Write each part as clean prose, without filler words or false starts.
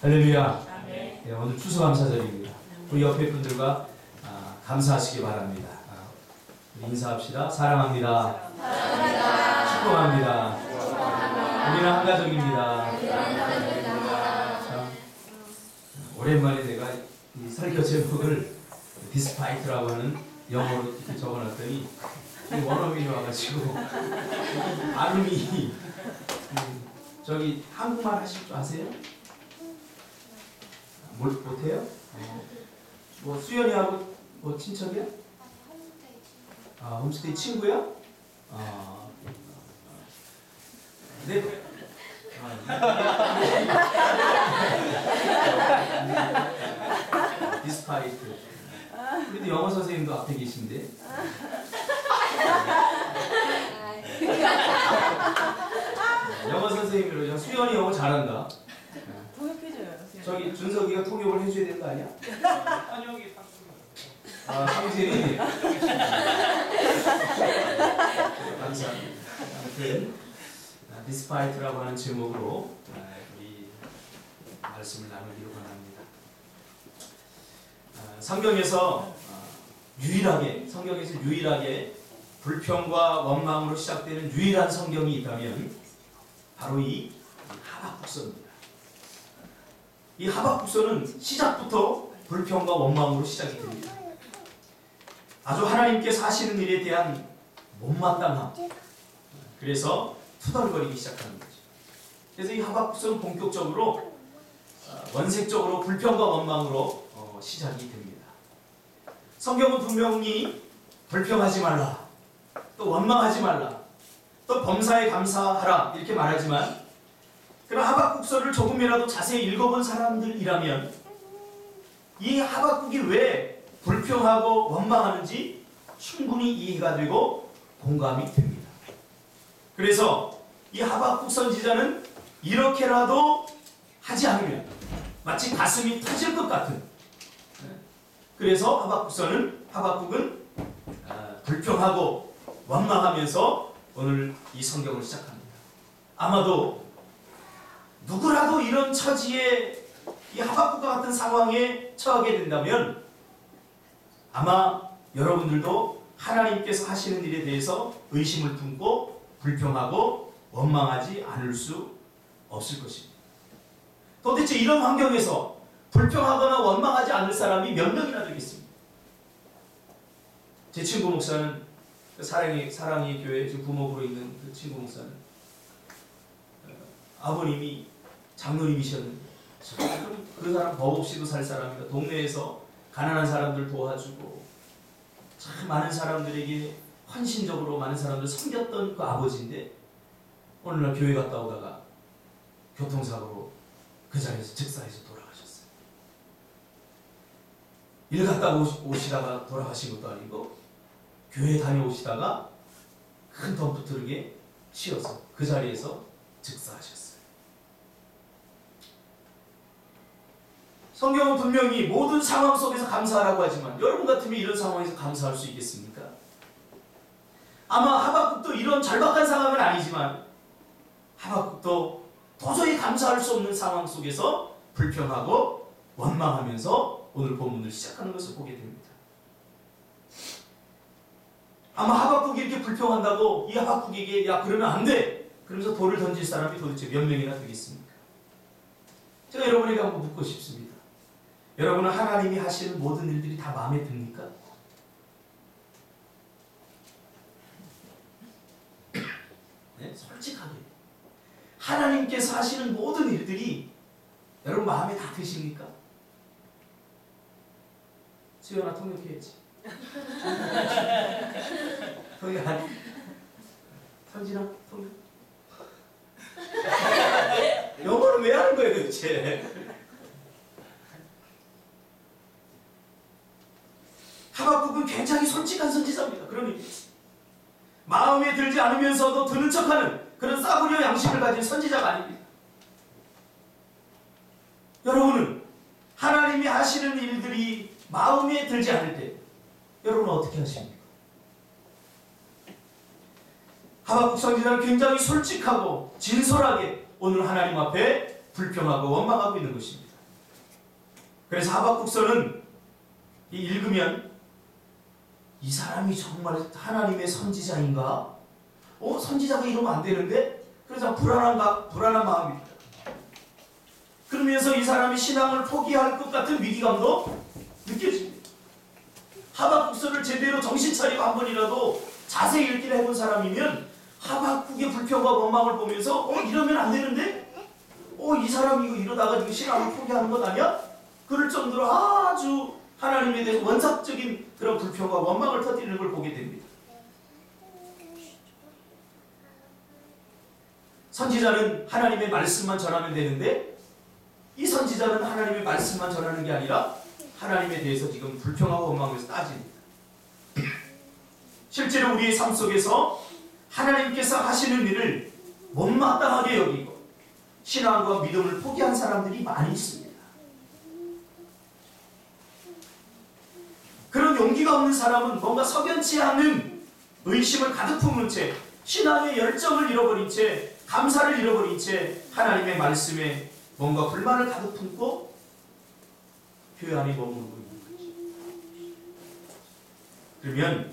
할렐루야. 네, 오늘 추수감사절입니다. 우리 옆에 분들과 감사하시기 바랍니다. 인사합시다. 사랑합니다. 축복합니다. 우리는 한 가족입니다. 참, 오랜만에 내가 이 설교 제목을 디스파이트라고 하는 영어로 이렇게 적어놨더니 원어민이 와가지고 발음이 저기 한국말 하실 줄 아세요? 못해요? 뭐 수연이하고 뭐 친척이야? 홈스테이 친구야? 네. 디스파이트. 그래도 영어 선생님도 앞에 계신데. 영어 선생님으로 수연이 영어 잘한다. 통역해줘요. 저기 준석이가 통역을 해줘야 되는 거 아니야? 현역이 상진이. 감사합니다. 아무튼 디스파이트라고 하는 제목으로 우리 말씀을 나누기로 원합니다. 성경에서 유일하게 불평과 원망으로 시작되는 유일한 성경이 있다면 바로 이 하박국서입니다. 이 하박국서는 시작부터 불평과 원망으로 시작이 됩니다. 아주 하나님께서 하시는 일에 대한 못마땅함, 그래서 투덜거리기 시작하는 거죠. 그래서 이 하박국서는 본격적으로 원색적으로 불평과 원망으로 시작이 됩니다. 성경은 분명히 불평하지 말라, 또 원망하지 말라, 또 범사에 감사하라 이렇게 말하지만, 그런 하박국서를 조금이라도 자세히 읽어본 사람들이라면 이 하박국이 왜 불평하고 원망하는지 충분히 이해가 되고 공감이 됩니다. 그래서 이 하박국 선지자는 이렇게라도 하지 않으면 마치 가슴이 터질 것 같은, 그래서 하박국은 불평하고 원망하면서 오늘 이 성경을 시작합니다. 아마도 누구라도 이런 처지에 이 하박국과 같은 상황에 처하게 된다면 아마 여러분들도 하나님께서 하시는 일에 대해서 의심을 품고 불평하고 원망하지 않을 수 없을 것입니다. 도대체 이런 환경에서 불평하거나 원망하지 않을 사람이 몇 명이나 되겠습니까? 제 친구 목사는, 사랑의 교회 지금 부목으로 있는 그 친구 목사는 아버님이 장로님이셨는데 그 사람 법 없이도 살 사람이다. 동네에서 가난한 사람들 도와주고 참 많은 사람들에게 헌신적으로 많은 사람들 섬겼던 그 아버지인데 어느 날 교회 갔다 오다가 교통사고로 그 자리에서 즉사해서 돌아가셨어요. 일 갔다 오시다가 돌아가신 것도 아니고 교회 다녀오시다가 큰 덤프트럭에 씌어서 그 자리에서 즉사하셨어요. 성경은 분명히 모든 상황 속에서 감사하라고 하지만 여러분 같으면 이런 상황에서 감사할 수 있겠습니까? 아마 하박국도 이런 절박한 상황은 아니지만 하박국도 도저히 감사할 수 없는 상황 속에서 불평하고 원망하면서 오늘 본문을 시작하는 것을 보게 됩니다. 아마 하박국이 이렇게 불평한다고 이 하박국에게 야 그러면 안 돼! 그러면서 돌을 던질 사람이 도대체 몇 명이나 되겠습니까? 제가 여러분에게 한번 묻고 싶습니다. 여러분은 하나님이 하시는 모든 일들이 다 마음에 듭니까? 네, 솔직하게 하나님께서 하시는 모든 일들이 여러분 마음에 다 드십니까? 수연아 통역해야지. 통역 아니? 선진아 통역. 영어는 왜 하는 거예요 도대체? 하박국은 굉장히 솔직한 선지자입니다. 그러니 마음에 들지 않으면서도 드는 척하는 그런 싸구려 양심을 가진 선지자가 아닙니다. 여러분은 하나님이 하시는 일들이 마음에 들지 않을 때 여러분은 어떻게 하십니까? 하박국 선지자는 굉장히 솔직하고 진솔하게 오늘 하나님 앞에 불평하고 원망하고 있는 것입니다. 그래서 하박국서는 읽으면 이 사람이 정말 하나님의 선지자인가? 선지자가 이러면 안 되는데? 그래서 불안한 마음입니다. 그러면서 이 사람이 신앙을 포기할 것 같은 위기감도 느껴집니다. 하박국서를 제대로 정신 차리고 한 번이라도 자세히 읽기를 해본 사람이면 하박국의 불평과 원망을 보면서 이러면 안 되는데? 이 사람이 이러다가 지금 신앙을 포기하는 것 아니야? 그럴 정도로 아주 하나님에 대해서 원사적인 그런 불평과 원망을 터뜨리는 걸 보게 됩니다. 선지자는 하나님의 말씀만 전하면 되는데 이 선지자는 하나님의 말씀만 전하는 게 아니라 하나님에 대해서 지금 불평하고 원망하면서 따집니다. 실제로 우리의 삶 속에서 하나님께서 하시는 일을 못마땅하게 여기고 신앙과 믿음을 포기한 사람들이 많이 있습니다. 그런 용기가 없는 사람은 뭔가 석연치 않은 의심을 가득 품은 채 신앙의 열정을 잃어버린 채 감사를 잃어버린 채 하나님의 말씀에 뭔가 불만을 가득 품고 교회 안에 머무르고 있는 거죠. 그러면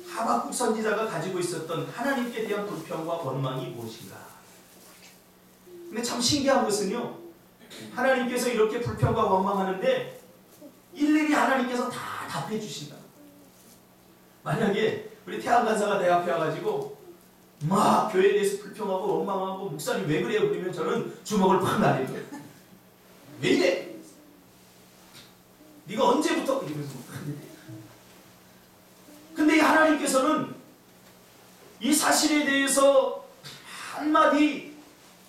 하박국 선지자가 가지고 있었던 하나님께 대한 불평과 원망이 무엇인가? 근데 참 신기한 것은요, 하나님께서 이렇게 불평과 원망하는데 일일이 하나님께서 다 답해 주신다. 만약에 우리 태양 간사가 내 앞에 와가지고 막 교회에 대해서 불평하고 원망하고 목사님 왜 그래요? 그러면 저는 주먹을 팍 날려요. 왜 이래? 네가 언제부터? 이러면서 근데 이 하나님께서는 이 사실에 대해서 한마디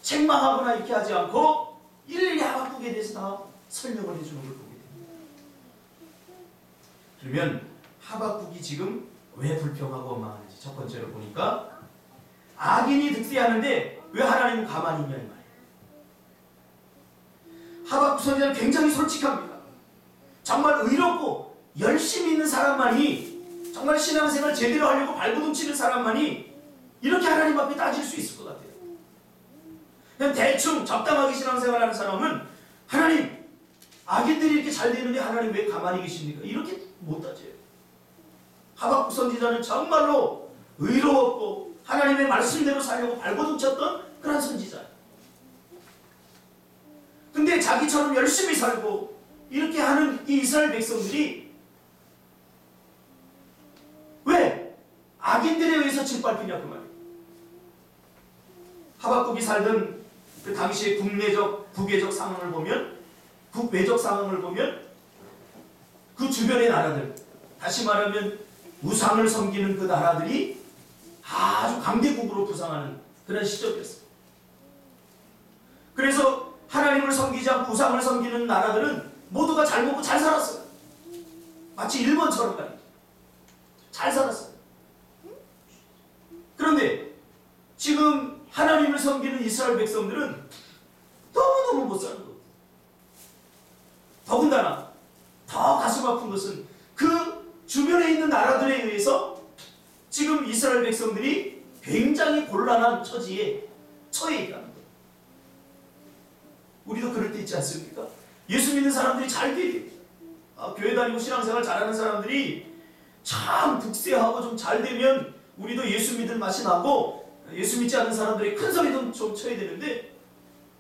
책망하거나 이렇게 하지 않고 일일이 하박국에 대해서 다 설명을 해주는 걸 보게 됩니다. 그러면 하박국이 지금 왜 불평하고 원망하는지 첫 번째로 보니까 악인이 득세하는데 왜 하나님은 가만히 있냐 이 말이에요. 하박국 선지자는 굉장히 솔직합니다. 정말 의롭고 열심히 있는 사람만이 정말 신앙생활 제대로 하려고 발버둥 치는 사람만이 이렇게 하나님 앞에 따질 수 있을 것 같아요. 그냥 대충 적당하게 신앙생활하는 사람은 하나님, 악인들이 이렇게 잘 되는데 하나님 왜 가만히 계십니까? 이렇게 못 따져요. 하박국 선지자는 정말로 의로웠고 하나님의 말씀대로 살려고 발버둥 쳤던 그런 선지자예요. 근데 자기처럼 열심히 살고 이렇게 하는 이 이스라엘 백성들이 왜 악인들에 의해서 짓밟히냐 그 말이에요. 하박국이 살던 그 당시의 국내적, 국외적 상황을 보면, 국외적 상황을 보면 그 주변의 나라들, 다시 말하면 우상을 섬기는 그 나라들이 아주 강대국으로 부상하는 그런 시절이었어요. 그래서 하나님을 섬기지 않고 우상을 섬기는 나라들은 모두가 잘 먹고 잘 살았어요. 마치 일본처럼 말이죠. 잘 살았어요. 그런데 지금 하나님을 섬기는 이스라엘 백성들은 너무너무 못 사는 거예요. 더군다나 더 가슴 아픈 것은 그 주변에 있는 나라들에 의해서 지금 이스라엘 백성들이 굉장히 곤란한 처지에 처해 있다는 거예요. 우리도 그럴 때 있지 않습니까? 예수 믿는 사람들이 잘 돼요. 교회 다니고 신앙생활 잘하는 사람들이 참 득세하고 좀 잘 되면 우리도 예수 믿을 맛이 나고 예수 믿지 않는 사람들이 큰 소리도 좀 쳐야 되는데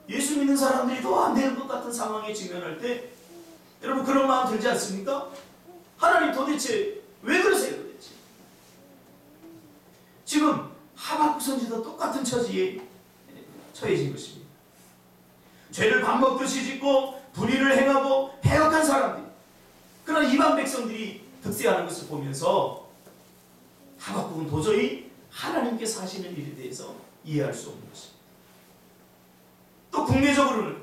예수 믿는 사람들이 더 안 되는 것 같은 상황에 직면할 때 여러분 그런 마음 들지 않습니까? 하나님 도대체 왜 그러세요 도대체? 지금 하박국 선지도 똑같은 처지에 처해진 것입니다. 죄를 밥 먹듯이 짓고 불의를 행하고 패역한 사람들, 그러나 이방 백성들이 득세하는 것을 보면서 하박국은 도저히 하나님께서 하시는 일에 대해서 이해할 수 없는 것입니다. 또 국내적으로는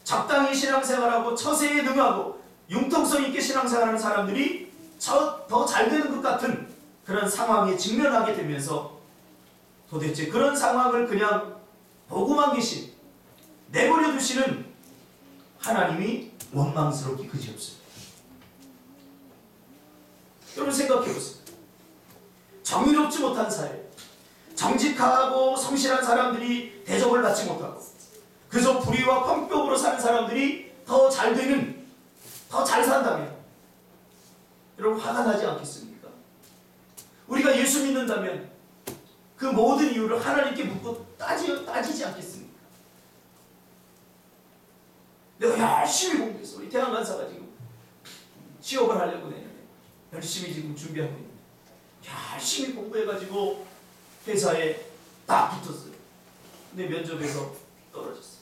적당히 신앙생활하고 처세에 능하고 융통성 있게 신앙생활하는 사람들이 더 잘 되는 것 같은 그런 상황에 직면하게 되면서 도대체 그런 상황을 그냥 보고만 계신, 내버려 두시는 하나님이 원망스럽기 그지없습니다. 여러분 생각해보세요. 정의롭지 못한 사회, 정직하고 성실한 사람들이 대접을 받지 못하고 그저 불의와 펑법으로 사는 사람들이 더 잘 되는 더 잘 산다면 여러분 화가 나지 않겠습니까? 우리가 예수 믿는다면 그 모든 이유를 하나님께 묻고 따지지 않겠습니까? 내가 열심히 공부해서 우리 대학 간사가 지금 취업을 하려고 내년에 열심히 지금 준비하고 있는데 열심히 공부해가지고 회사에 딱 붙었어요. 근데 면접에서 떨어졌어요.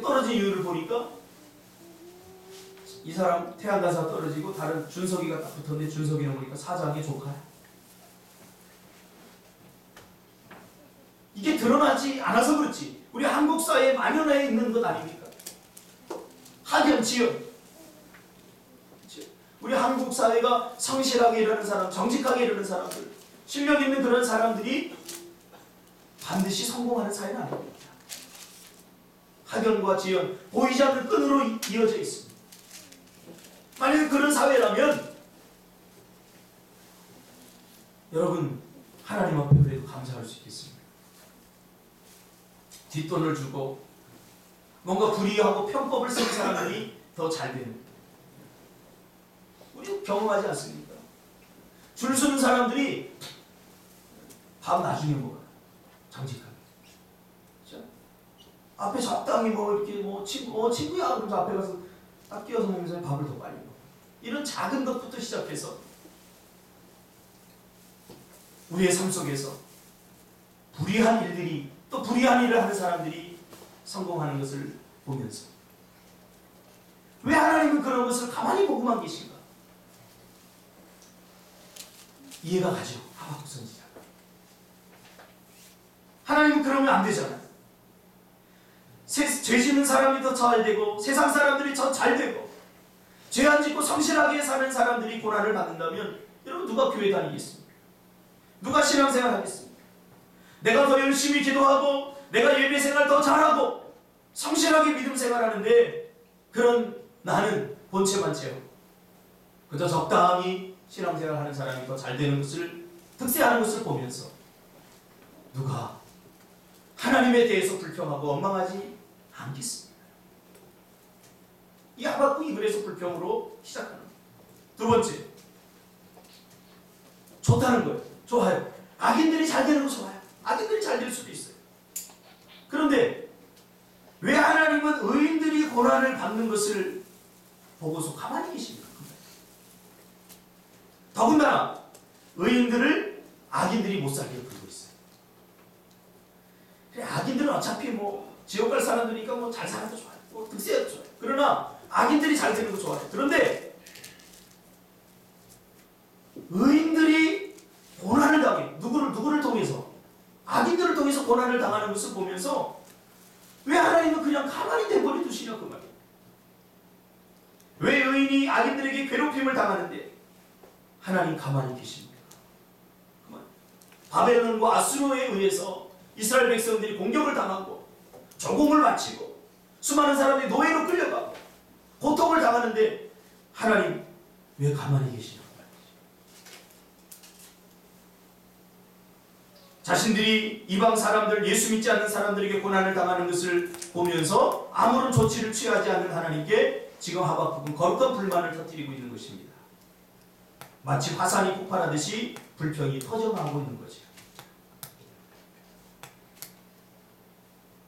떨어진 이유를 보니까 이 사람 태양간사 떨어지고 다른 준석이가 딱 붙었는데 준석이는 보니까 사장의 조카야. 이게 드러나지 않아서 그렇지 우리 한국 사회에 만연해 있는 것 아닙니까? 학연, 지연. 우리 한국 사회가 성실하게 일하는 사람, 정직하게 일하는 사람들, 실력 있는 그런 사람들이 반드시 성공하는 사회는 아닙니다. 학연과 지연, 보이지 않는 끈으로 이어져 있습니다. 만약에 그런 사회라면 여러분 하나님 앞에 그래도 감사할 수 있겠습니다. 뒷돈을 주고 뭔가 불의하고 편법을 쓰는 사람들이 더 잘 되는 거예요. 우리 경험하지 않습니까? 줄 서는 사람들이 밥 나중에 먹어요. 정직하게. 그렇죠? 앞에 적당히 이렇게 친구야 그러면서 앞에 가서 딱 끼어서 먹으면서 밥을 더 빨리 먹어요. 이런 작은 것부터 시작해서 우리의 삶 속에서 불의한 일들이 또 불의한 일을 하는 사람들이 성공하는 것을 보면서 왜 하나님은 그런 것을 가만히 보고만 계신가? 이해가 가죠. 하박국 선지자. 하나님은 그러면 안 되잖아요. 죄 짓는 사람이 더 잘 되고 세상 사람들이 더 잘 되고 죄 안 짓고 성실하게 사는 사람들이 고난을 받는다면 여러분 누가 교회 다니겠습니까? 누가 신앙생활 하겠습니까? 내가 더 열심히 기도하고 내가 예배생활 더 잘하고 성실하게 믿음 생활하는데 그런 나는 본체만 채우고 그저 적당히 신앙생활하는 사람이 더 잘 되는 것을 득세하는 것을 보면서 누가 하나님에 대해서 불평하고 원망하지 않겠습니다. 이 하박국이 그래서 불평으로 시작하는 거예요. 두 번째, 좋다는 거예요. 좋아요. 악인들이 잘 되는 거 좋아요. 악인들이 잘 될 수도 있어요. 그런데 왜 하나님은 의인들이 고난을 받는 것을 보고서 가만히 계십니까? 더군다나 의인들을 악인들이 못 살게 부르고 있어요. 그래, 악인들은 어차피 지옥 갈 사람들이니까 잘 살아도 좋아요. 득세해도 좋아요. 그러나 악인들이 잘 되는 거 좋아요. 그런데 의인들이 고난을 당해. 누구를 통해서? 악인들을 통해서 고난을 당하는 것을 보면서 왜 하나님은 그냥 가만히 내버려 두시냐 그 말이에요. 왜 의인이 악인들에게 괴롭힘을 당하는데 하나님 가만히 계십니까? 바벨론과 아수르에 의해서 이스라엘 백성들이 공격을 당하고 조공을 마치고 수많은 사람들이 노예로 끌려가고 고통을 당하는데 하나님 왜 가만히 계시냐고 말이죠. 자신들이 이방 사람들, 예수 믿지 않는 사람들에게 고난을 당하는 것을 보면서 아무런 조치를 취하지 않는 하나님께 지금 하박국은 거룩한 불만을 터뜨리고 있는 것입니다. 마치 화산이 폭발하듯이 불평이 터져나오고 있는 거죠.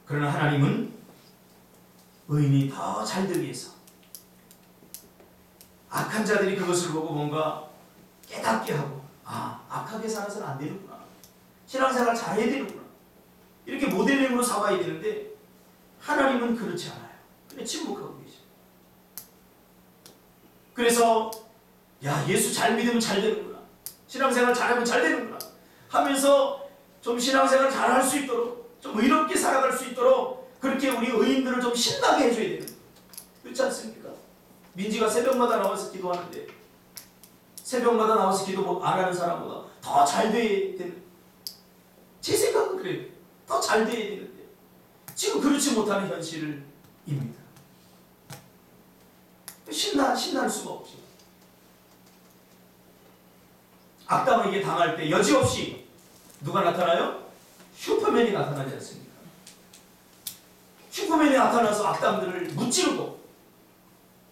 그러나 하나님은 의인이 더 잘 되기 위해서 악한 자들이 그것을 보고 뭔가 깨닫게 하고 악하게 살아서는 안 되는구나. 신앙생활 잘해야 되는구나. 이렇게 모델링으로 삼아야 되는데 하나님은 그렇지 않아요. 그냥 침묵하고 계셔. 그래서 예수 잘 믿으면 잘 되는구나. 신앙생활 잘하면 잘 되는구나 하면서 좀 신앙생활 잘할 수 있도록 좀 의롭게 살아갈 수 있도록 그렇게 우리 의인들을 좀 신나게 해줘야 되는 거예요. 그렇지 않습니까? 민지가 새벽마다 나와서 기도하는데 새벽마다 나와서 기도 안 하는 사람보다 더 잘 돼야 되는, 제 생각은 그래요. 더 잘 돼야 되는데 지금 그렇지 못하는 현실입니다. 신날 수가 없죠. 악당에게 당할 때 여지없이 누가 나타나요? 슈퍼맨이 나타나지 않습니까? 슈퍼맨이 나타나서 악당들을 무찌르고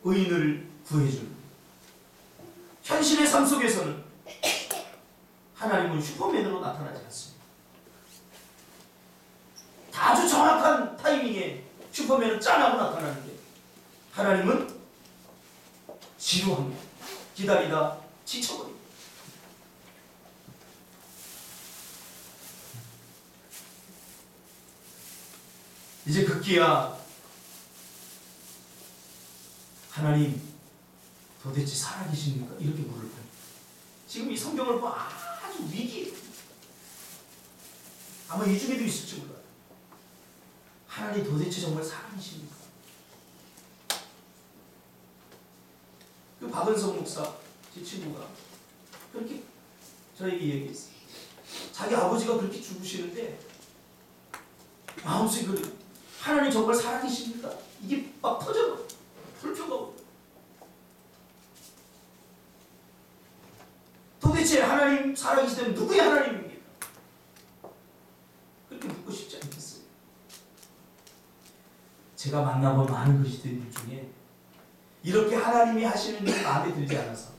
의인을 구해주는, 현실의 삶 속에서는 하나님은 슈퍼맨으로 나타나지 않습니다. 아주 정확한 타이밍에 슈퍼맨은 짠하고 나타나는데, 하나님은 지루합니다. 기다리다 지쳐버립니다. 이제 급기야 하나님 도대체 살아계십니까? 이렇게 물을 거예요. 지금 이 성경을 보면 아주 위기예요. 아마 이 중에도 있을지 몰라요. 하나님 도대체 정말 살아계십니까? 그 박은성 목사, 제 친구가 그렇게 저에게 얘기했어요. 자기 아버지가 그렇게 죽으시는데 마음속에 그 하나님 정말 살아계십니까? 이게 막 터져 불평가 오고, 도대체 하나님 살아계시다면 누구의 하나님입니까? 그렇게 묻고 싶지 않겠어요? 제가 만나본 많은 그리스도인들 중에 이렇게 하나님이 하시는 일이 마음에 들지 않아서,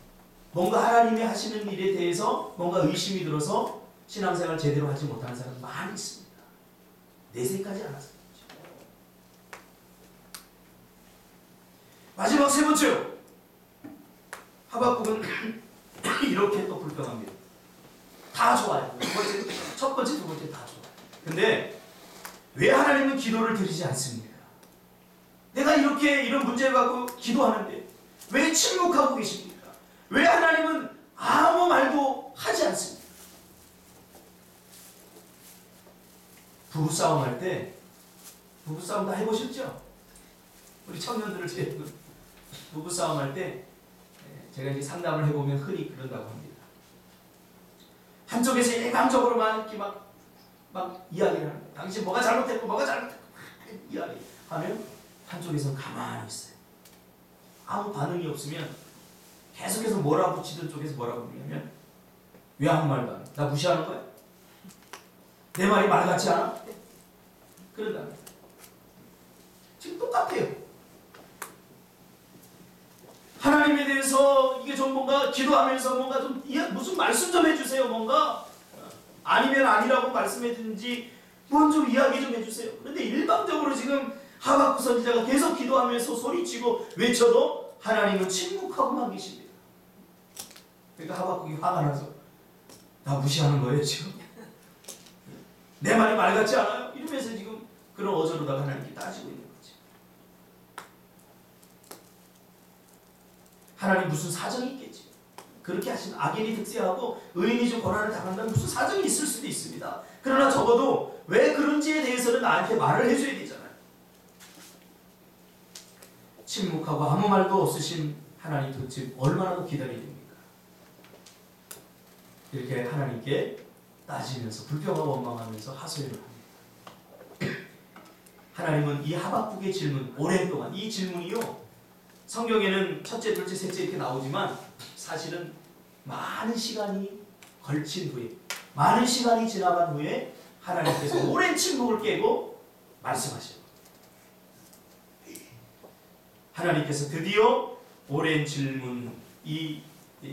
뭔가 하나님이 하시는 일에 대해서 뭔가 의심이 들어서 신앙생활 제대로 하지 못하는 사람이 많이 있습니다. 내세까지 않아서. 마지막 세 번째로, 하박국은 이렇게 또 불평합니다. 다 좋아요. 첫 번째, 두 번째 다 좋아요. 근데 왜 하나님은 기도를 드리지 않습니까? 내가 이런 문제를 갖고 기도하는데 왜 침묵하고 계십니까? 왜 하나님은 아무 말도 하지 않습니까? 부부싸움 할 때, 부부싸움 다 해보셨죠? 우리 청년들을 제외하고 부부싸움 할 때 제가 이제 상담을 해보면 흔히 그런다고 합니다. 한쪽에서 일방적으로 이렇게 막 이야기를 하는 거예요. 당신 뭐가 잘못했고 뭐가 잘못했고 이야기하면 한쪽에서는 가만히 있어요. 아무 반응이 없으면 계속해서 몰아붙이던 쪽에서 뭐라고 그러냐면, 왜 아무 말도 안 해? 나 무시하는 거야? 내 말이 말 같지 않아? 그런답니다. 지금 똑같아요. 하나님에 대해서 이게 좀 뭔가 기도하면서 뭔가 좀 무슨 말씀 좀 해주세요. 뭔가 아니면 아니라고 말씀해주든지 뭔 좀 이야기 좀 해주세요. 그런데 일방적으로 지금 하박국 선지자가 계속 기도하면서 소리치고 외쳐도 하나님은 침묵하고만 계십니다. 그러니까 하박국이 화가 나서 나 무시하는 거예요 지금? 내 말이 말 같지 않아요? 이러면서 지금 그런 어조로다가 하나님께 따지고 있는 거죠. 하나님 무슨 사정이 있겠지. 그렇게 하신 악인이 득세하고 의인이 좀 고난을 당한다면 무슨 사정이 있을 수도 있습니다. 그러나 적어도 왜 그런지에 대해서는 나한테 말을 해줘야 되잖아요. 침묵하고 아무 말도 없으신 하나님 도대체 얼마나 더 기다려야 됩니까? 이렇게 하나님께 따지면서 불평하고 원망하면서 하소연을 합니다. 하나님은 이 하박국의 질문, 오랜 동안 이 질문이요, 성경에는 첫째, 둘째, 셋째 이렇게 나오지만 사실은 많은 시간이 걸친 후에, 많은 시간이 지나간 후에 하나님께서 오랜 침묵을 깨고 말씀하셔요. 하나님께서 드디어 오랜 질문, 이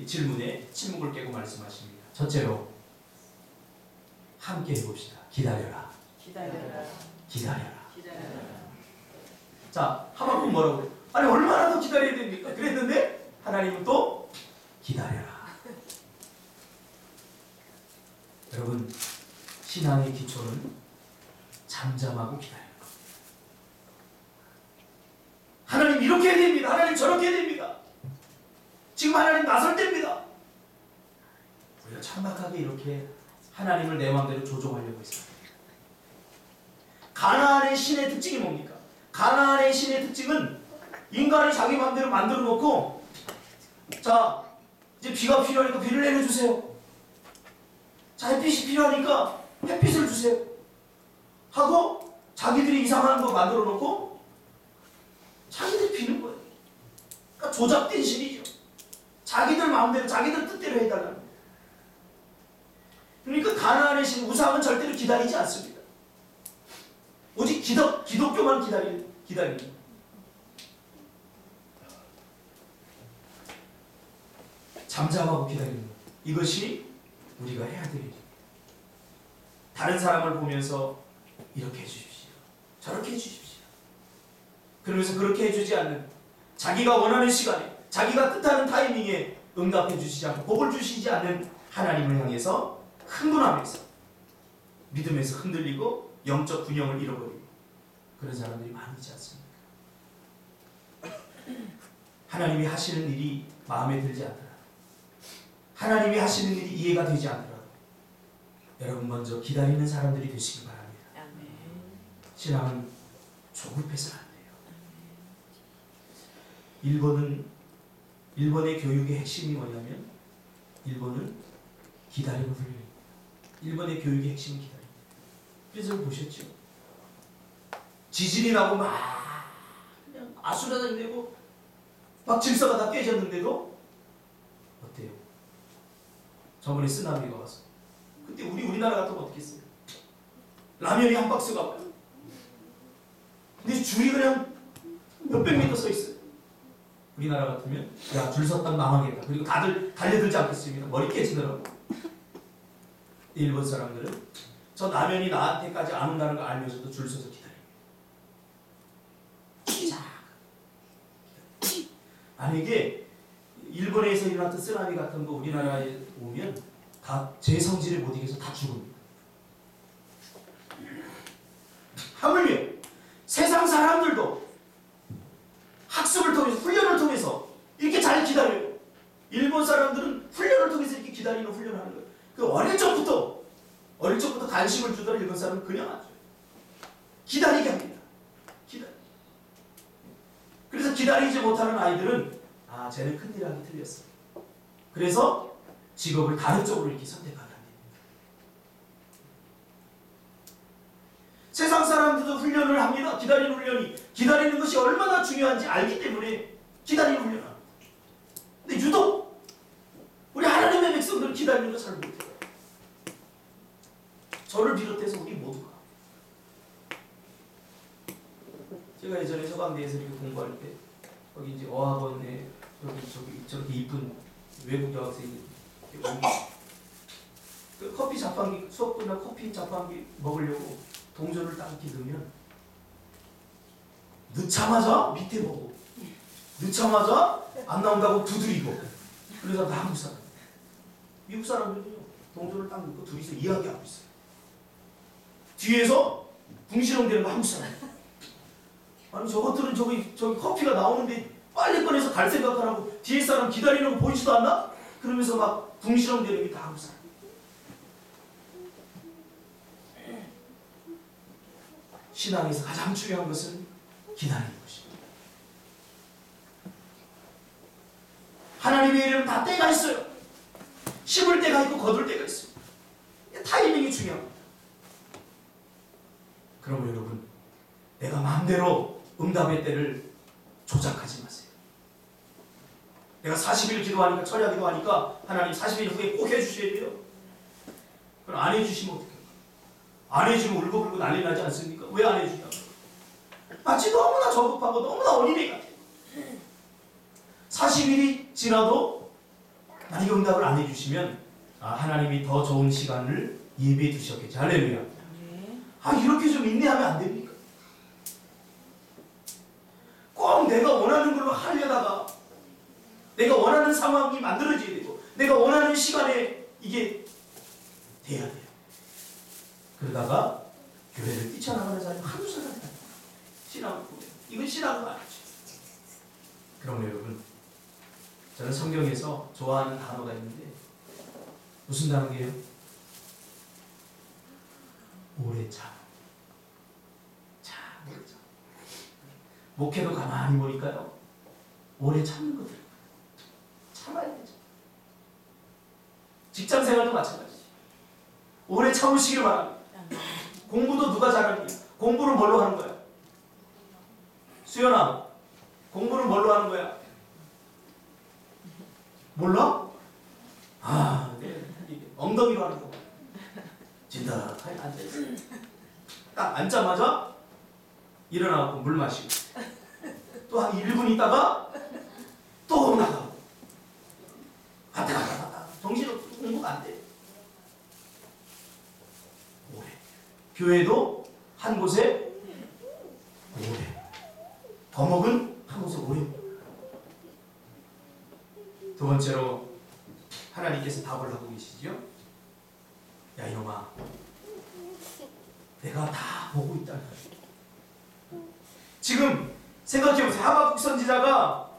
질문에 침묵을 깨고 말씀하십니다. 첫째로 함께 해봅시다. 기다려라. 기다려라. 기다려라. 기다려라. 자, 하박국 뭐라고 그래요? 아니 얼마나 더 기다려야 됩니까? 그랬는데 하나님은 또 기다려라. 여러분, 신앙의 기초는 잠잠하고 기다리는 겁니다. 하나님 이렇게 해야 됩니다. 하나님 저렇게 해야 됩니다. 지금 하나님 나설 때입니다. 우리가 천박하게 이렇게 하나님을 내 마음대로 조종하려고 했어요. 가나안의 신의 특징이 뭡니까? 가나안의 신의 특징은 인간이 자기 마음대로 만들어 놓고, 자 이제 비가 필요하니까 비를 내려주세요. 자 햇빛이 필요하니까 햇빛을 주세요 하고 자기들이 이상한 거 만들어 놓고 자기들이 비는 거예요. 그러니까 조작된 신이죠. 자기들 마음대로 자기들 뜻대로 해달라는 거예요. 그러니까 가나안의 신, 우상은 절대로 기다리지 않습니다. 오직 기독교만 기다리는. 잠잠하고 기다리는 것. 이것이 우리가 해야 될 일입니다. 다른 사람을 보면서 이렇게 해주십시오. 저렇게 해주십시오. 그러면서 그렇게 해주지 않는, 자기가 원하는 시간에 자기가 뜻하는 타이밍에 응답해 주시지 않고 복을 주시지 않는 하나님을 향해서 흥분하면서 믿음에서 흔들리고 영적 균형을 잃어버리고 그런 사람들이 많이 있지 않습니까? 하나님이 하시는 일이 마음에 들지 않더라도, 하나님이 하시는 일이 이해가 되지 않더라도 여러분 먼저 기다리는 사람들이 되시기 바랍니다. 아멘. 신앙은 조급해서는 안 돼요. 일본의 교육의 핵심이 뭐냐면 일본은 기다림을 훈련해요. 일본의 교육의 핵심은 기다림. 그래서 보셨죠? 지진이 나고 막 그냥 아수라장되고 막 질서가 다 깨졌는데도 어때요? 저번에 쓰나미가 와서 그때 우리나라 같으면 어떻게 했어요? 라면이 한 박스가 와요. 근데 줄이 그냥 몇백 미터 서 있어요. 우리나라 같으면 야, 줄 섰다면 망하겠다. 그리고 다들 달려들지 않겠습니다. 머리 깨지더라고. 일본 사람들은 저 라면이 나한테까지 안 온다는 걸 알면서도 줄 서서 기다려요. 만약에 일본에서 일어났던 쓰나미 같은 거 우리나라에 오면 다 제 성질에 못 이겨서 다 죽습니다. 하물며 세상 사람들도 학습을 통해서, 훈련을 통해서 이렇게 잘 기다려요. 일본 사람들은 훈련을 통해서 이렇게 기다리는 훈련을 하는 거예요. 그 어릴 적부터 관심을 주더라. 일본 사람은 그냥 안 줘요. 기다리게 합니다. 그래서 기다리지 못하는 아이들은 아, 쟤는 큰일 하기 틀렸어. 그래서 직업을 다른 쪽으로 이렇게 선택하게 합니다. 세상 사람들도 훈련을 합니다. 기다리는 훈련이, 기다리는 것이 얼마나 중요한지 알기 때문에 기다리는 훈련을 합니다. 근데 유독 우리 하나님의 백성들은 기다리는 거 잘 못해요. 저를 비롯해서 우리 모두가. 제가 예전에 서강대에서 이렇게 공부할 때 거기 이제 어학원에 저렇게 이쁜 외국 여학생이 그 커피 자판기, 수업 끝나 커피 자판기 먹으려고 동전을 딱 이렇게 넣으면 넣자마자 밑에 보고 넣자마자 안 나온다고 두드리고. 그래서 나 한국 사람, 미국 사람들은요 동전을 딱 넣고 둘이서 이야기하고 있어요. 뒤에서 궁시렁대는 거 한국 사람. 아니 저것들은 저기 커피가 나오는데 빨리 꺼내서 갈 생각을 하고 뒤에 사람 기다리는 거 보이지도 않나? 그러면서 막 궁시렁대는 게 다 한국 사람. 신앙에서 가장 중요한 것은 기다리는 것입니다. 하나님의 일은 다 때가 있어요. 심을 때가 있고 거둘 때가 있어요. 타이밍이 중요합니다. 그러면 여러분, 내가 마음대로 응답의 때를 조작하지 마세요. 내가 40일 기도하니까, 철야 기도하니까 하나님 40일 후에 꼭 해주셔야 돼요. 그럼 안 해주시면 어떡해요? 안 해주면 울고불고 난리 나지 않습니까? 왜 안 해주냐고. 마치 너무나 저급하고 너무나 어린애 같아요. 40일이 지나도 만약에 응답을 안 해주시면 아, 하나님이 더 좋은 시간을 예비해 두셨겠지. 할렐루야. 아, 이렇게 좀 인내하면 안 됩니까? 꼭 내가 원하는 걸로 하려다가 내가 원하는 상황이 만들어져야 되고 내가 원하는 시간에 이게 돼야 돼요. 그러다가 교회를 뛰쳐나가는 사람이 한두 사람이 아니에요. 신앙을 보면 이건 신앙은 아니죠. 그럼 여러분, 저는 성경에서 좋아하는 단어가 있는데 무슨 단어예요? 오래 참. 오래 참. 목회도 가만히 보니까요, 오래 참는 거들 참아야 되죠. 직장 생활도 마찬가지죠. 오래 참으시길 바랍니다. 공부도 누가 잘하냐? 공부를 뭘로 하는 거야? 수연아, 공부를 뭘로 하는 거야? 몰라? 아, 네. 엉덩이로 하는 거. 진득하게 앉아있어. 딱 앉자마자 일어나고 물 마시고 또 한 1분 있다가 또 나가고 왔다 교회도 한 곳에 오래, 거목은 한 곳에 오래. 두 번째로 하나님께서 답을 하고 계시죠. 야 이놈아, 내가 다 보고 있다. 지금 생각해보세요. 하박국 선지자가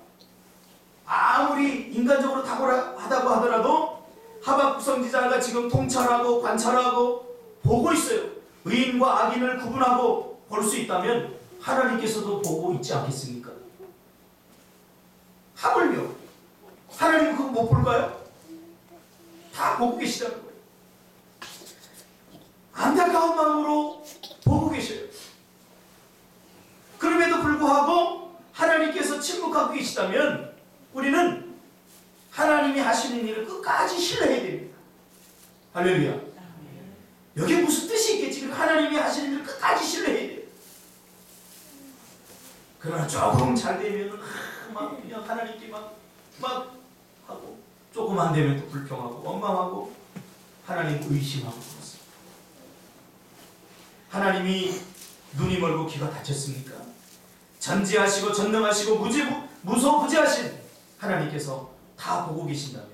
아무리 인간적으로 탁월하다고 하더라도 하박국 선지자가 지금 통찰하고 관찰하고 보고 있어요. 의인과 악인을 구분하고 볼 수 있다면 하나님께서도 보고 있지 않겠습니까? 하물며 하나님은 그거 못 볼까요? 다 보고 계시다는 거예요. 안타까운 마음으로 보고 계셔요. 그럼에도 불구하고 하나님께서 침묵하고 계시다면 우리는 하나님이 하시는 일을 끝까지 신뢰해야 됩니다. 할렐루야. 여기에 무슨 뜻이 있겠지? 하나님이 하시는 일을 끝까지 신뢰해야 돼요. 그러나 조금 잘 되면 막 그냥 하나님께 막 하고, 조금 안 되면 또 불평하고 원망하고 하나님 의심하고 그렇습니다. 하나님이 눈이 멀고 귀가 닫혔습니까? 전지하시고 전능하시고 무소부지하신 하나님께서 다 보고 계신다면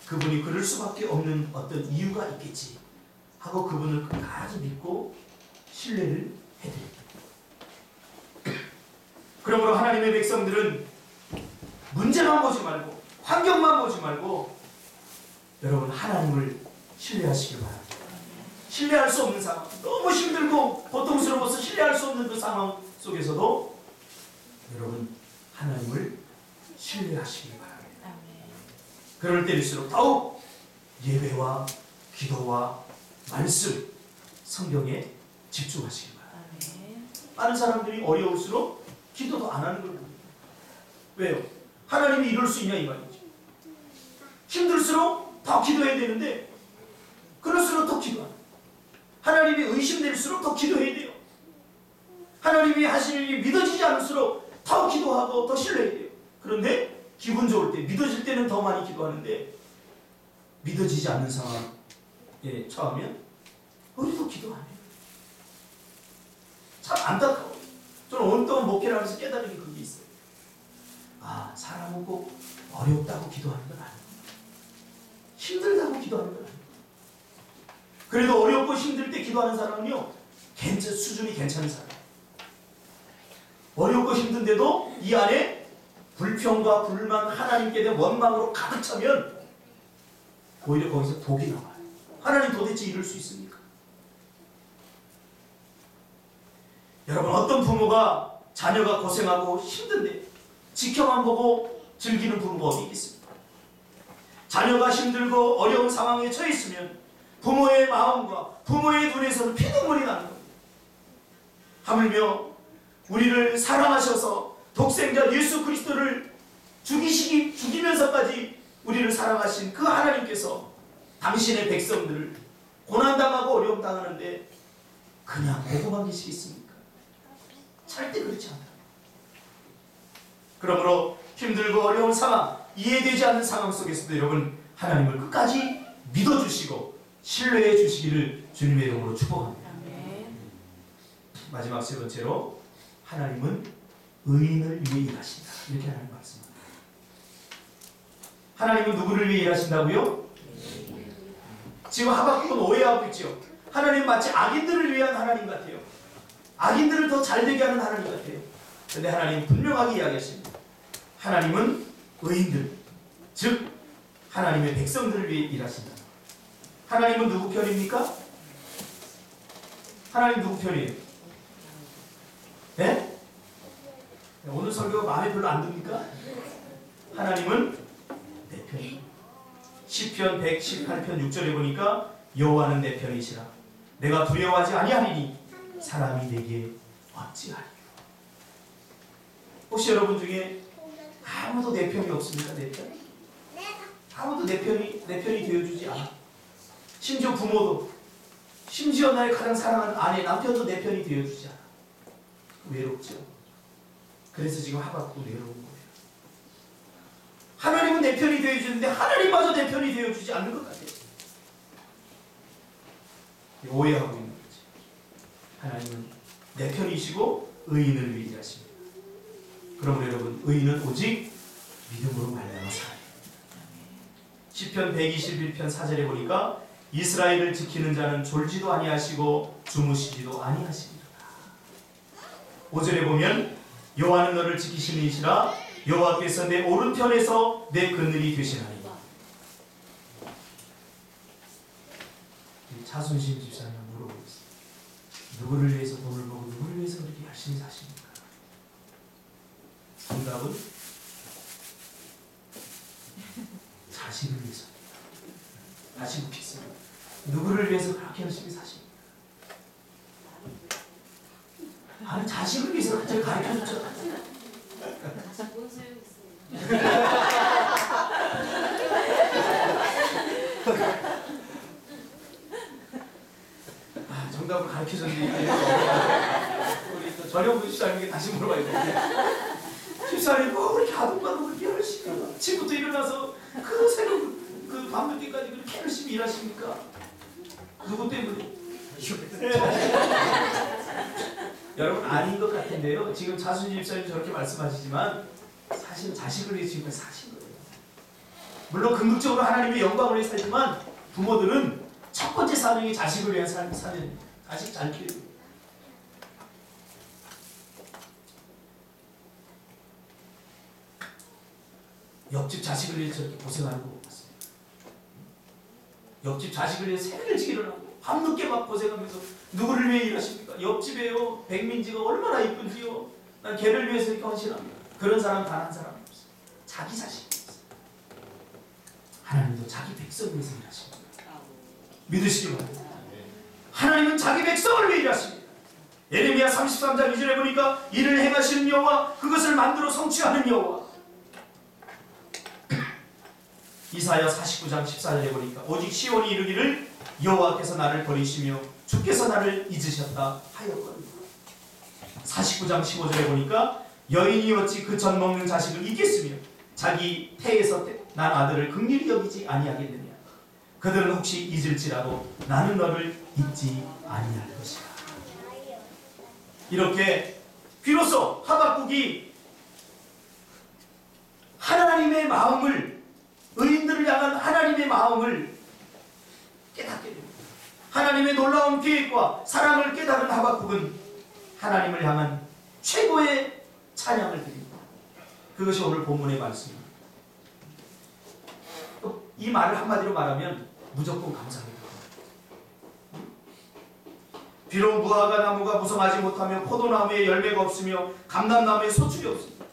그분이 그럴 수밖에 없는 어떤 이유가 있겠지 하고 그분을 끝까지 믿고 신뢰를 해드립니다. 그러므로 하나님의 백성들은 문제만 보지 말고 환경만 보지 말고 여러분 하나님을 신뢰하시길 바랍니다. 신뢰할 수 없는 상황, 너무 힘들고 고통스러워서 신뢰할 수 없는 그 상황 속에서도 여러분 하나님을 신뢰하시길 바랍니다. 그럴 때일수록 더욱 예배와 기도와 말씀, 성경에 집중하시길 바랍니다. 많은 사람들이 어려울수록 기도도 안 하는 걸 봅니다. 왜요? 하나님이 이럴 수 있냐 이 말이죠. 힘들수록 더 기도해야 되는데 그럴수록 더 기도 안 해요. 하나님이 의심될수록 더 기도해야 돼요. 하나님이 하시는 일이 믿어지지 않을수록 더 기도하고 더 신뢰해야 돼요. 그런데 기분 좋을 때, 믿어질 때는 더 많이 기도하는데 믿어지지 않는 상황에 처하면 우리도 기도 안 해요. 참 안타까워요. 저는 온동안 목회를 하면서 깨달은 게 그게 있어요. 아, 사람은 꼭 어렵다고 기도하는 건 아니에요. 힘들다고 기도하는 건 아니에요. 그래도 어렵고 힘들 때 기도하는 사람은요, 수준이 괜찮은 사람. 어렵고 힘든데도 이 안에 불평과 불만, 하나님께 대한 원망으로 가득 차면 오히려 거기서 독이 나와요. 하나님 도대체 이럴 수 있습니까? 여러분, 어떤 부모가 자녀가 고생하고 힘든데 지켜만 보고 즐기는 부모가 어디 있겠습니까? 자녀가 힘들고 어려운 상황에 처해 있으면 부모의 마음과 부모의 눈에서는 피눈물이 나는 겁니다. 하물며 우리를 사랑하셔서 독생자 예수 그리스도를 죽이면서까지 우리를 사랑하신 그 하나님께서 당신의 백성들을 고난당하고 어려움 당하는데 그냥 보고만 계시겠습니까? 절대 그렇지 않아요. 그러므로 힘들고 어려운 상황, 이해되지 않는 상황 속에서도 여러분 하나님을 끝까지 믿어주시고 신뢰해 주시기를 주님의 이름으로 축복합니다. 마지막 세 번째로 하나님은 의인을 위해 일하신다. 이렇게 하나님 말씀합니다. 하나님은 누구를 위해 일하신다고요? 지금 하박국은 오해하고 있죠. 하나님 마치 악인들을 위한 하나님 같아요. 악인들을 더 잘되게 하는 하나님 같아요. 그런데 하나님 분명하게 이야기하십니다. 하나님은 의인들, 즉 하나님의 백성들을 위해 일하신다. 하나님은 누구 편입니까? 하나님 누구 편이에요? 네? 오늘 설교가 마음에 별로 안 듭니까? 하나님은 내 편이에요. 시편 118편 6절에 보니까 여호와는 내 편이시라. 내가 두려워하지 아니하리니 사람이 내게 어찌하리요. 혹시 여러분 중에 아무도 내 편이 없습니까? 내 편? 아무도 내 편이 되어주지 않아. 심지어 부모도, 심지어 나의 가장 사랑하는 아내, 남편도 내 편이 되어주지 않아. 외롭죠. 그래서 지금 하박국도 외로운 거예요. 하나님은 내 편이 되어주는데 하나님마저 내 편이 되어주지 않는 것 같아요. 오해하고 있는 거지. 하나님은 내 편이시고 의인을 위해 일하십니다. 그러므로 여러분, 의인은 오직 믿음으로 말미암아 살아요. 시편 121편 4절에 보니까 이스라엘을 지키는 자는 졸지도 아니하시고 주무시지도 아니하십니다. 5절에 보면 여호와는 너를 지키시는 이시라 여호와께서 내 오른편에서 내 그늘이 되시나니. 차순신 집사님 물어보겠습니다. 누구를 위해서 돈을 벌고 누구를 위해서 그렇게 열심히 사십니까? 정답은 자식을 위해서입니다. 다시 묻겠습니다. 누구를 위해서 그렇게 열심히 사십니까? 아니, 자식을 위해서 갑자기 가르쳐줬죠. 뭔 소용 있어요? 정답을 가르쳐줬는데 우리 또 전영구 집사님에게 다시 물어봐야 되는데, 집사님 뭐 그렇게 아동과도 그렇게 열심히 아침부터 일어나서 그 새벽 그 밤늦게까지 그렇게 열심히 일하십니까? 누구 때문에? 여러분 아닌 것 같은데요. 지금 자순 집사님 저렇게 말씀하시지만 사실 자식을 위해 지금까지 사신 거예요. 물론 궁극적으로 하나님의 영광을 위해 살지만 부모들은 첫 번째 사명이 자식을 위한 사는 자식 잘 키우고. 옆집 자식을 위해 저렇게 고생하는 거 못 봤어요. 옆집 자식을 위해 새벽 일찍 일어나고 밤늦게 막 고생하면서 누구를 위해 일하십니까? 옆집에요 백민지가 얼마나 이쁜지요. 난 걔를 위해서 이렇게 헌신합니다. 그런 사람 단 한 사람이 없어요. 자기 자식이 없어요. 하나님도 자기 백성을 위해서 일하십니다. 믿으시기 바랍니다. 하나님은 자기 백성을 위해 일하십니다. 예레미야 33장 2절에 보니까 이를 행하시는 여호와, 그것을 만들어 성취하는 여호와. 이사야 49장 14절에 보니까 오직 시온이 이르기를 여호와께서 나를 버리시며 주께서 나를 잊으셨다 하였거든요. 49장 15절에 보니까 여인이 어찌 그 젖 먹는 자식을 잊겠으며 자기 태에서 난 아들을 긍휼히 여기지 아니하겠느냐. 그들은 혹시 잊을지라도 나는 너를 잊지 아니할 것이다. 이렇게 비로소 하박국이 하나님의 마음을, 의인들을 향한 하나님의 마음을 깨닫게 됩니다. 하나님의 놀라운 계획과 사랑을 깨달은 하박국은 하나님을 향한 최고의 찬양을 드립니다. 그것이 오늘 본문의 말씀입니다. 이 말을 한마디로 말하면 무조건 감사합니다. 비록 무화과 나무가 무성하지 못하며 포도나무에 열매가 없으며 감람나무에 소출이 없습니다.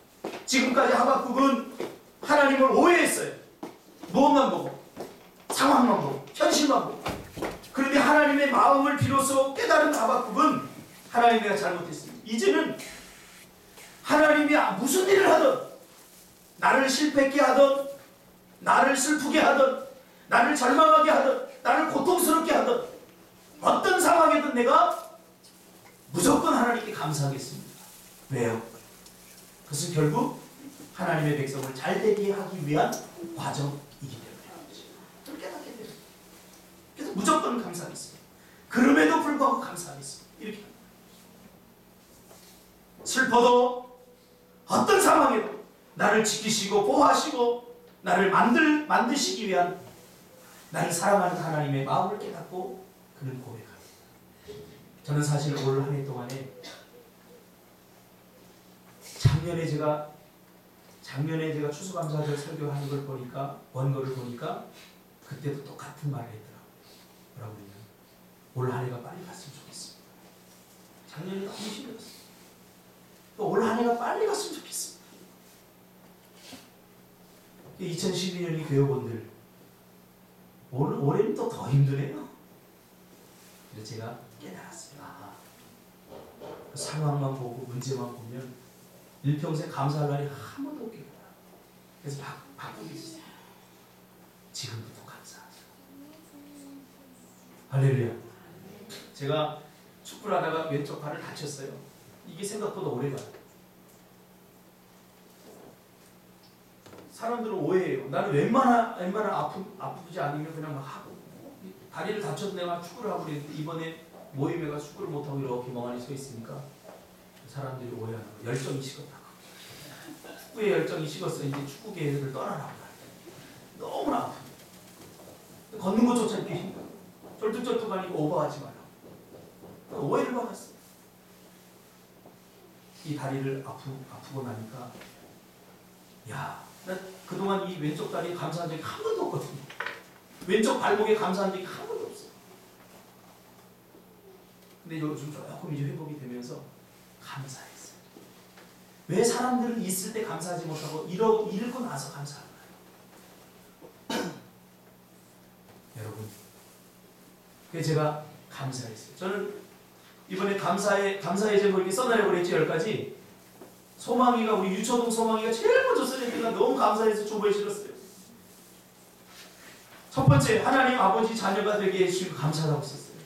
지금까지 하박국은 하나님을 오해했어요. 무엇만 보고, 상황만 보고, 현실만 보고. 그런데 하나님의 마음을 비로소 깨달은 하박국은 하나님 내가 잘못했습니다. 이제는 하나님이 무슨 일을 하든, 나를 실패하게 하든, 나를 슬프게 하든, 나를 절망하게 하든, 나를 고통스럽게 하든, 어떤 상황이든 내가 무조건 하나님께 감사하겠습니다. 왜요? 그것은 결국 하나님의 백성을 잘되게 하기 위한 과정이기 때문에 그걸 깨닫게 돼요. 그래서 무조건 감사하겠습니다. 그럼에도 불구하고 감사하겠습니다. 이렇게 합니다. 슬퍼도 어떤 상황에도 나를 지키시고 보호하시고 나를 만드시기 위한 나를 사랑하는 하나님의 마음을 깨닫고 그는 고백합니다. 저는 사실 올 한 해 동안에 작년에 제가 추수감사절 설교하는 걸 보니까, 원고를 보니까 그때도 똑같은 말을 했더라고요. 뭐라고 했냐면 올 한 해가 빨리 갔으면 좋겠습니다. 작년에 너무 힘들었어요. 또 올 한 해가 빨리 갔으면 좋겠습니다. 2012년이 교회원들 올해는 또 더 힘드네요. 그래서 제가 깨달았어요. 그 상황만 보고 문제만 보면 일평생 감사할 날이 한 번도 없겠구나. 그래서 바꾸고 있어요. 지금부터 감사하죠. 할렐루야. 제가 축구를 하다가 왼쪽 발을 다쳤어요. 이게 생각보다 오래가요. 사람들은 오해해요. 나는 웬만한 아프지 않으면 그냥 막 하고, 다리를 다쳐도 내가 축구를 하고 그랬는데 이번에 모임에 가서 축구를 못하고 이렇게 멍하니 서 있으니까 사람들이 오해하는 거예요. 열정이 식었다고. 축구에 열정이 식었어. 이제 축구 계획을 떠나라고. 너무나 아파. 걷는 것조차 이렇게 힘들어. 쫄뚝쫄뚝하니까 오버하지 마라. 오해를 받았어. 이 다리를 아프고 나니까 야, 나 그동안 이 왼쪽 다리에 감사한 적이 한 번도 없거든요. 왼쪽 발목에 감사한 적이 한 번도 없어. 근데 요즘 조금 이제 회복이 되면서 감사했어요. 왜 사람들은 있을 때 감사하지 못하고 잃고 나서 감사하는 거예요? 여러분, 그래서 제가 감사했어요. 저는 이번에 감사의 제목 이렇게 써내려고 그랬지 10가지. 소망이가 우리 유초동 소망이가 제일 먼저 써낼 때가 너무 감사해서 조보에 실었어요. 첫 번째, 하나님 아버지 자녀가 되게 해주시고 감사하다고 썼어요.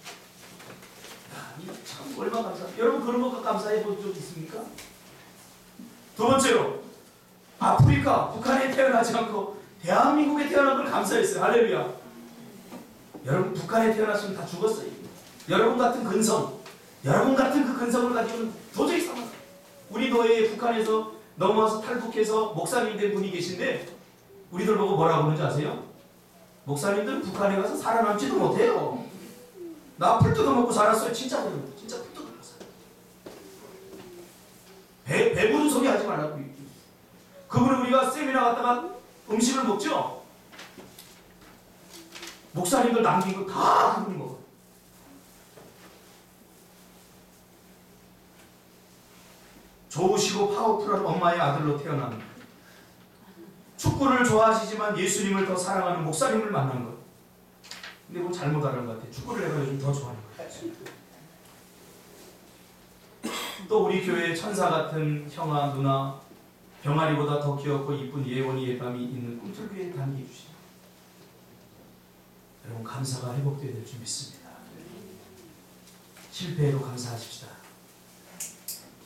야, 참 얼마나 감사. 여러분 그런 거 감사해 본 적 있습니까? 두 번째로, 아프리카, 북한에 태어나지 않고 대한민국에 태어난 걸 감사했어요. 할렐루야. 여러분 북한에 태어났으면 다 죽었어요. 여러분 같은 근성, 여러분 같은 그 근성을 가지고는 도저히 상관. 우리 노예에 북한에서 넘어와서 탈북해서 목사님 된 분이 계신데 우리들 보고 뭐라고 그러는지 아세요? 목사님들은 북한에 가서 살아남지도 못해요. 나 풀 뜯어먹고 살았어요. 진짜 그래요. 진짜 풀 뜯어먹었어요. 배부른 소리 하지 말라고. 그분은 우리가 세미나 갔다가 음식을 먹죠? 목사님들 남긴 거 다 그분이 먹어요. 좋으시고 파워풀한 엄마의 아들로 태어난, 축구를 좋아하시지만 예수님을 더 사랑하는 목사님을 만난 것. 근데 뭐 잘못 알은 것 같아요. 축구를 내가 요즘 더 좋아하는 것 같아요. 또 우리 교회에 천사 같은 형아 누나, 병아리보다 더 귀엽고 이쁜 예원이 예밤이 있는 꿈틀교회에 다니게 해주시고, 여러분 감사가 회복되어야 될 줄 믿습니다. 실패에도 감사하십시다.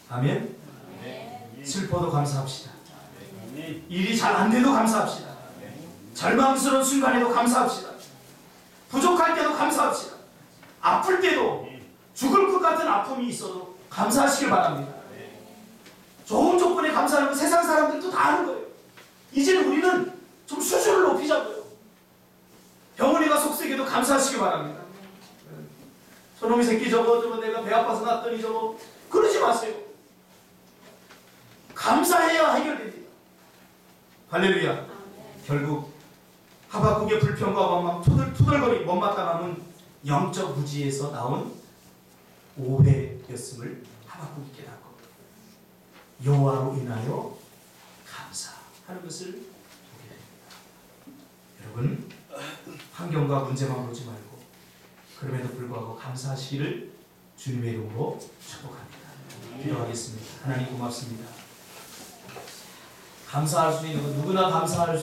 아멘. 슬퍼도 감사합시다. 일이 잘 안 돼도 감사합시다. 절망스러운 순간에도 감사합시다. 부족할 때도 감사합시다. 아플 때도, 죽을 것 같은 아픔이 있어도 감사하시길 바랍니다. 좋은 조건에 감사하는 건 세상 사람들도 다 아는 거예요. 이제는 우리는 좀 수준을 높이자고요. 병원에 가 속쓰기도 감사하시기 바랍니다. 저놈의 새끼 저거 내가 배 아파서 났더니 저거 그러지 마세요. 감사해야 해결됩니다. 할렐루야. 결국 하박국의 불평과 원망, 투덜거리 못마땅 남은 영적 무지에서 나온 오해였음을 하박국이 깨닫고 여호와로 인하여 감사하는 것을 보게 됩니다. 여러분 환경과 문제만 보지 말고 그럼에도 불구하고 감사하시기를 주님의 이름으로 축복합니다. 기도하겠습니다. 하나님 고맙습니다. 감사할 수 있는 것, 누구나 감사할 수